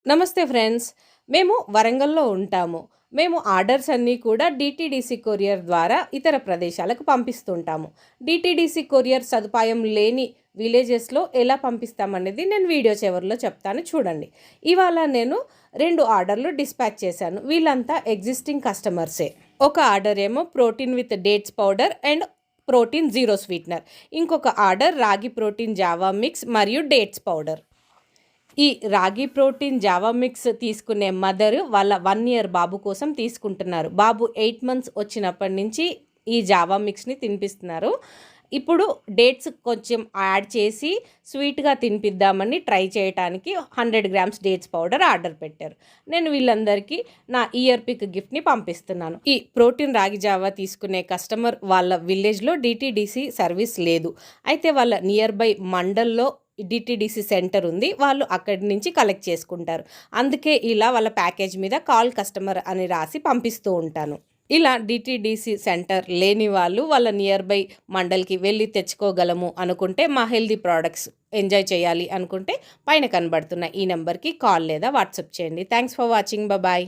నమస్తే ఫ్రెండ్స్. మేము వరంగల్‌లో ఉంటాము. మేము ఆర్డర్స్ అన్నీ కూడా డీటీడీసీ కొరియర్ ద్వారా ఇతర ప్రదేశాలకు పంపిస్తుంటాము. డీటీడీసీ కొరియర్ సదుపాయం లేని విలేజెస్‌లో ఎలా పంపిస్తామనేది నేను వీడియో చివరిలో చెప్తాను చూడండి. ఇవాళ నేను 2 ఆర్డర్‌లు డిస్పాచ్ చేశాను. వీళ్ళంతా ఎగ్జిస్టింగ్ కస్టమర్సే. ఒక ఆర్డర్ ఏమో protein with dates powder and protein zero sweetener. ఇంకొక ఆర్డర్ రాగి ప్రోటీన్ జావా మిక్స్ మరియు డేట్స్ పౌడర్. ఈ రాగి ప్రోటీన్ జావా మిక్స్ తీసుకునే మదర్ వాళ్ళ 1 ఇయర్ బాబు కోసం తీసుకుంటున్నారు. బాబు 8 మంత్స్ వచ్చినప్పటి నుంచి ఈ జావా మిక్స్‌ని తినిపిస్తున్నారు. ఇప్పుడు డేట్స్ కొంచెం యాడ్ చేసి స్వీట్‌గా తినిపిద్దామని ట్రై చేయటానికి 100 గ్రామ్స్ డేట్స్ పౌడర్ ఆర్డర్ పెట్టారు. నేను వీళ్ళందరికీ నా ఇయర్ పిక్ గిఫ్ట్‌ని పంపిస్తున్నాను. ఈ ప్రోటీన్ రాగి జావా తీసుకునే కస్టమర్ వాళ్ళ విలేజ్‌లో డీటీడీసీ సర్వీస్ లేదు. అయితే వాళ్ళ నియర్ బై మండల్లో డిటీడీసీ సెంటర్ ఉంది. వాళ్ళు అక్కడి నుంచి కలెక్ట్ చేసుకుంటారు. అందుకే ఇలా వాళ్ళ ప్యాకేజ్ మీద కాల్ కస్టమర్ అని రాసి పంపిస్తూ ఉంటాను. ఇలా డిటీడీసీ సెంటర్ లేని వాళ్ళు వాళ్ళ నియర్ బై మండల్కి వెళ్ళి తెచ్చుకోగలము అనుకుంటే, మా హెల్దీ ప్రోడక్ట్స్ ఎంజాయ్ చేయాలి అనుకుంటే పైన కనబడుతున్న ఈ నెంబర్కి కాల్ లేదా వాట్సాప్ చేయండి. Thanks for watching. బాయ్.